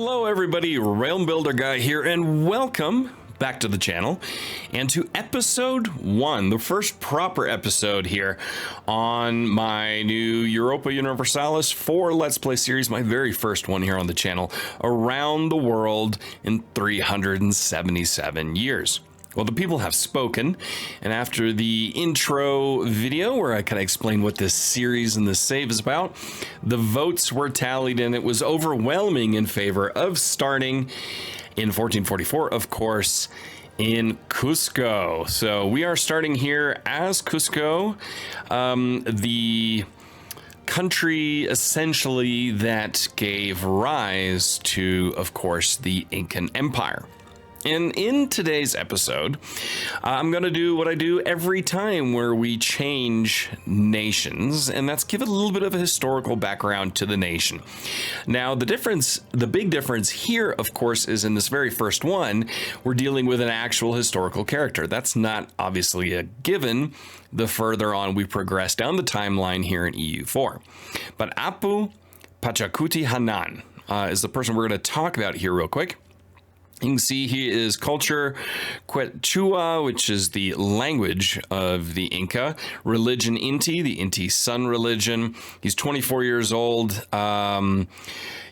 Hello everybody, Realm Builder Guy here, and welcome back to the channel and to episode 1, the first proper episode here on my new Europa Universalis 4 Let's Play series, my very first one here on the channel, around the world in 377 years. Well, the people have spoken, and after the intro video where I kind of explain what this series and this save is about, the votes were tallied and it was overwhelming in favor of starting in 1444, of course, in Cusco. So we are starting here as Cusco, the country essentially that gave rise to, of course, the Incan Empire. And in today's episode, I'm going to do what I do every time where we change nations, and that's give it a little bit of a historical background to the nation. Now, the big difference here, of course, is in this very first one, we're dealing with an actual historical character. That's not obviously a given the further on we progress down the timeline here in EU4. But Apu Pachacuti Hanan is the person we're going to talk about here real quick. You can see he is culture Quechua, which is the language of the Inca. Religion Inti, the Inti Sun religion. He's 24 years old.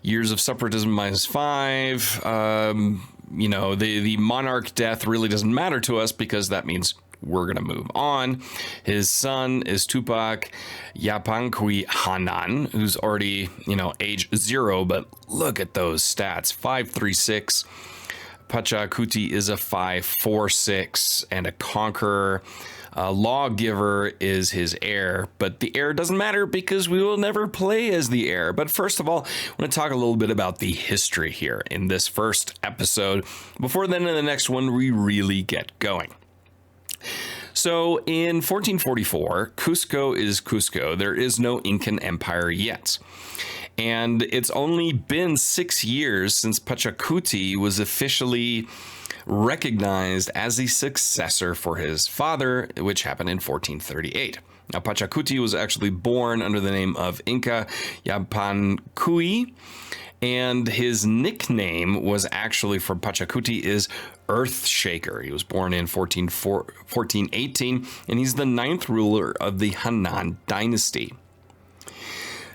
Years of separatism -5. You know, the monarch death really doesn't matter to us because that means we're going to move on. His son is Tupac Yapanqui Hanan, who's already, age 0, but look at those stats. 536. Pachacuti is a 546 and a conqueror. Lawgiver is his heir, but the heir doesn't matter because we will never play as the heir. But first of all, I want to talk a little bit about the history here in this first episode. Before then, in the next one, we really get going. So in 1444, Cusco is Cusco. There is no Incan Empire yet. And it's only been 6 years since Pachacuti was officially recognized as the successor for his father, which happened in 1438. Now, Pachacuti was actually born under the name of Inca Yapanqui, and his nickname was actually for Pachacuti is Earthshaker. He was born in 1418, and he's the 9th ruler of the Hanan dynasty.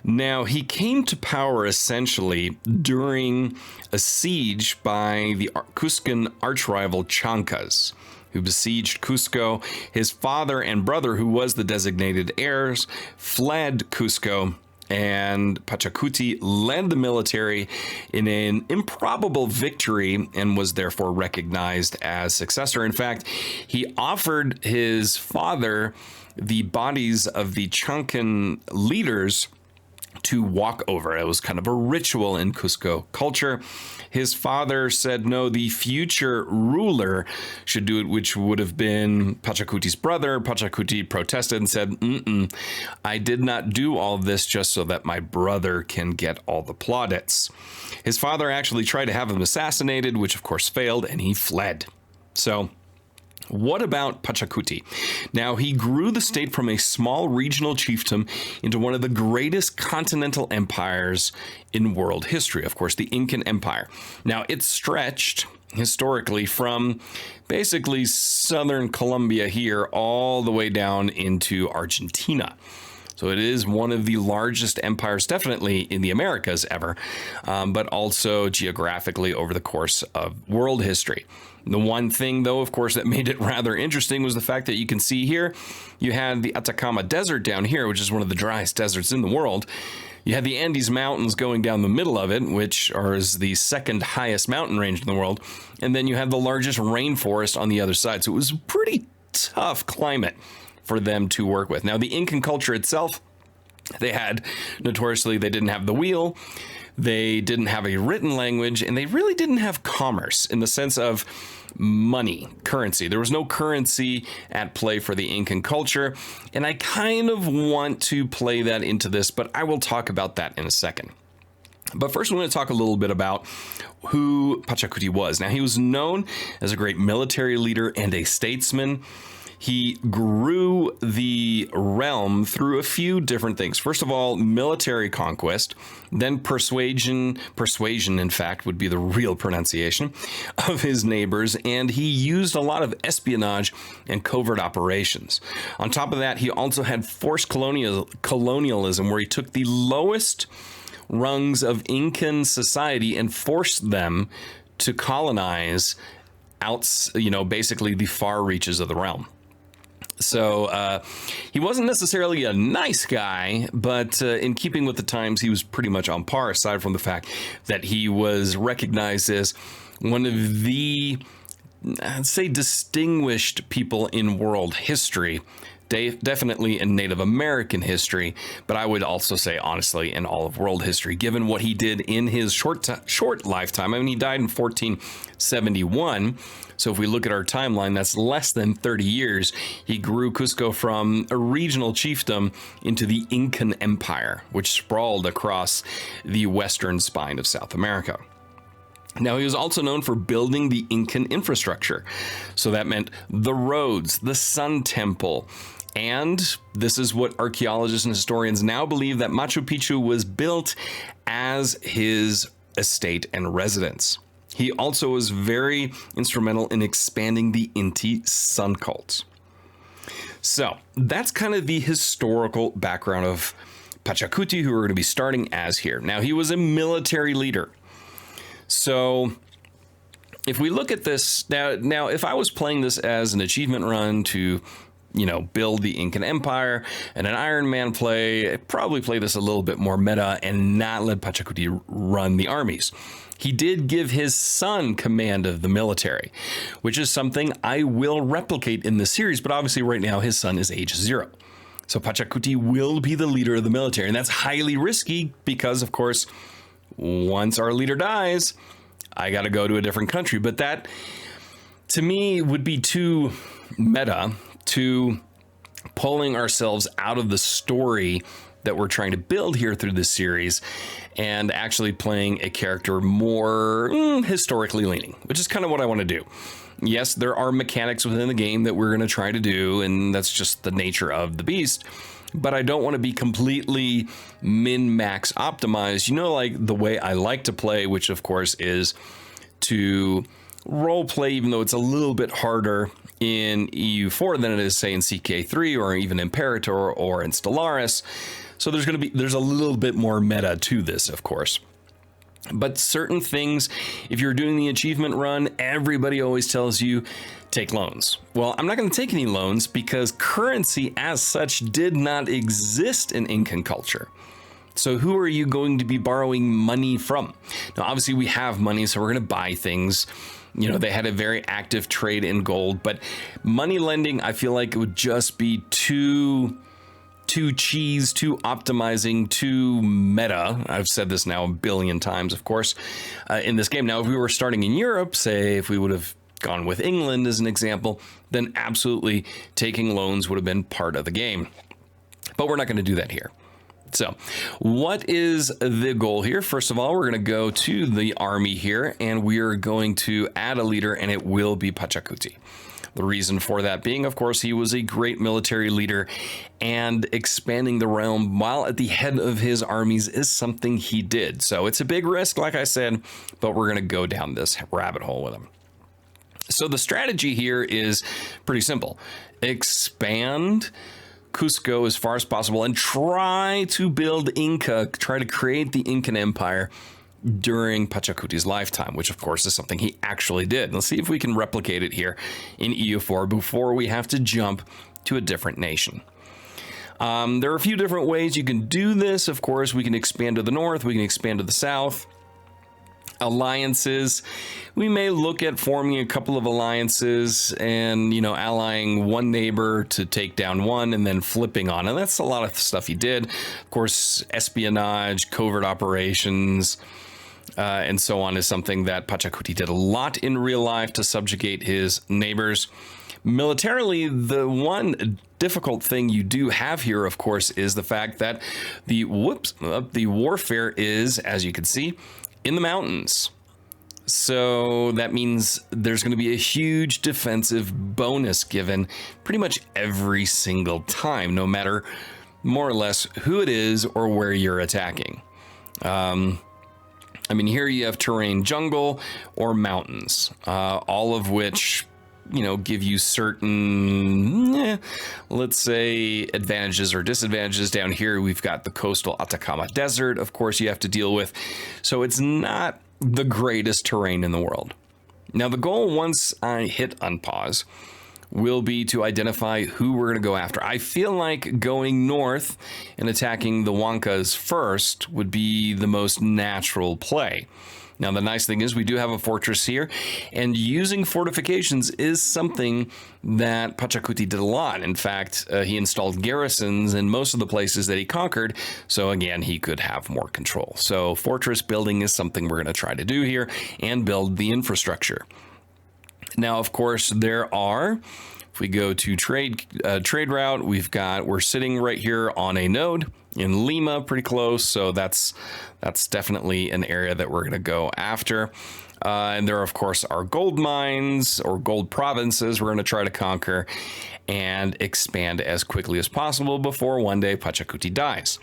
Now, he came to power essentially during a siege by the Cuscan archrival Chancas, who besieged Cusco. His father and brother, who was the designated heirs, fled Cusco, and Pachacuti led the military in an improbable victory and was therefore recognized as successor. In fact, he offered his father the bodies of the Chancan leaders to walk over. It was kind of a ritual in Cusco culture. His father said, no, the future ruler should do it, which would have been Pachacuti's brother. Pachacuti protested and said, I did not do all this just so that my brother can get all the plaudits. His father actually tried to have him assassinated, which of course failed, and he fled. So what about Pachacuti? Now, he grew the state from a small regional chiefdom into one of the greatest continental empires in world history, of course, the Incan Empire. Now, it stretched historically from basically southern Colombia here all the way down into Argentina. So it is one of the largest empires, definitely in the Americas ever, but also geographically over the course of world history. The one thing, though, of course, that made it rather interesting was the fact that you can see here, you had the Atacama Desert down here, which is one of the driest deserts in the world. You had the Andes Mountains going down the middle of it, which is the second highest mountain range in the world. And then you had the largest rainforest on the other side. So it was a pretty tough climate for them to work with. Now, the Incan culture itself, they didn't have the wheel. They didn't have a written language, and they really didn't have commerce in the sense of money, currency. There was no currency at play for the Incan culture, and I kind of want to play that into this, but I will talk about that in a second. But first, we want to talk a little bit about who Pachacuti was. Now, he was known as a great military leader and a statesman. He grew the realm through a few different things. First of all, military conquest, then persuasion, in fact, would be the real pronunciation, of his neighbors, and he used a lot of espionage and covert operations. On top of that, he also had forced colonialism, where he took the lowest rungs of Incan society and forced them to colonize basically the far reaches of the realm. So he wasn't necessarily a nice guy, but in keeping with the times, he was pretty much on par, aside from the fact that he was recognized as one of the, I'd say, distinguished people in world history. Definitely in Native American history, but I would also say, honestly, in all of world history, given what he did in his short lifetime. I mean, he died in 1471. So if we look at our timeline, that's less than 30 years. He grew Cusco from a regional chiefdom into the Incan Empire, which sprawled across the western spine of South America. Now, he was also known for building the Incan infrastructure. So that meant the roads, the Sun Temple, and this is what archaeologists and historians now believe, that Machu Picchu was built as his estate and residence. He also was very instrumental in expanding the Inti sun cult. So that's kind of the historical background of Pachacuti, who we're going to be starting as here. Now, he was a military leader. So if we look at this now, if I was playing this as an achievement run to, build the Incan Empire and an Iron Man play, I'd probably play this a little bit more meta and not let Pachacuti run the armies. He did give his son command of the military, which is something I will replicate in this series, but obviously right now his son is age 0. So Pachacuti will be the leader of the military, and that's highly risky because, of course, once our leader dies, I got to go to a different country. But that, to me, would be too meta, too pulling ourselves out of the story that we're trying to build here through this series and actually playing a character more historically leaning, which is kind of what I want to do. Yes, there are mechanics within the game that we're going to try to do, and that's just the nature of the beast. But I don't want to be completely min-max optimized, like the way I like to play, which of course is to role play, even though it's a little bit harder in EU4 than it is, say, in CK3 or even Imperator or in Stellaris. So there's a little bit more meta to this, of course. But certain things, if you're doing the achievement run, everybody always tells you, take loans. Well, I'm not going to take any loans because currency as such did not exist in Incan culture. So who are you going to be borrowing money from? Now, obviously we have money, so we're going to buy things. They had a very active trade in gold, but money lending, I feel like it would just be too cheese, too optimizing, too meta. I've said this now a billion times, of course, in this game. Now, if we were starting in Europe, say if we would have gone with England as an example, then absolutely taking loans would have been part of the game. But we're not going to do that here. So what is the goal here? First of all, we're going to go to the army here, and we are going to add a leader, and it will be Pachacuti. The reason for that being, of course, he was a great military leader, and expanding the realm while at the head of his armies is something he did. So it's a big risk, like I said, but we're going to go down this rabbit hole with him. So the strategy here is pretty simple. Expand Cusco as far as possible and try to build try to create the Incan Empire during Pachacuti's lifetime, which of course is something he actually did. Let's see if we can replicate it here in EU4 before we have to jump to a different nation. There are a few different ways you can do this. Of course, we can expand to the north, we can expand to the south. Alliances, we may look at forming a couple of alliances and, allying one neighbor to take down one and then flipping on. And that's a lot of stuff he did. Of course, espionage, covert operations, and so on is something that Pachacuti did a lot in real life to subjugate his neighbors. Militarily, the one difficult thing you do have here, of course, is the fact that the warfare is, as you can see, in the mountains. So that means there's going to be a huge defensive bonus given pretty much every single time, no matter more or less who it is or where you're attacking. I mean, here you have terrain, jungle or mountains, all of which, you know, give you certain, let's say, advantages or disadvantages. Down here, we've got the coastal Atacama Desert, of course, you have to deal with. So it's not the greatest terrain in the world. Now, the goal, once I hit unpause, will be to identify who we're going to go after. I feel like going north and attacking the Huancas first would be the most natural play. Now, the nice thing is we do have a fortress here, and using fortifications is something that Pachacuti did a lot. In fact, he installed garrisons in most of the places that he conquered, so again, he could have more control. So fortress building is something we're going to try to do here and build the infrastructure. Now, of course, there are, if we go to trade route, we're sitting right here on a node in Lima, pretty close. So that's definitely an area that we're going to go after. And there, of course, are gold mines or gold provinces we're going to try to conquer and expand as quickly as possible before one day Pachacuti dies.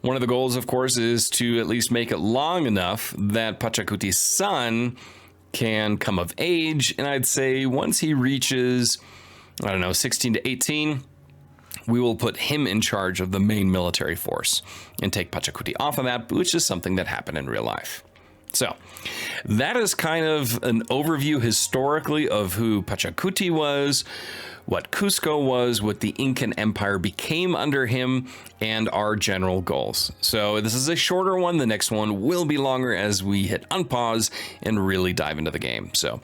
One of the goals, of course, is to at least make it long enough that Pachacuti's son can come of age, and I'd say once he reaches, I don't know, 16 to 18, we will put him in charge of the main military force and take Pachacuti off of that, which is something that happened in real life. So that is kind of an overview historically of who Pachacuti was, what Cusco was, what the Incan Empire became under him, and our general goals. So this is a shorter one. The next one will be longer as we hit unpause and really dive into the game. So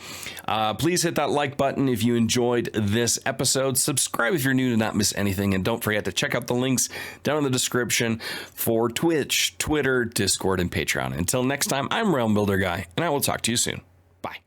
please hit that like button if you enjoyed this episode. Subscribe if you're new to not miss anything. And don't forget to check out the links down in the description for Twitch, Twitter, Discord, and Patreon. Until next time, I'm Realm Builder Guy, and I will talk to you soon. Bye.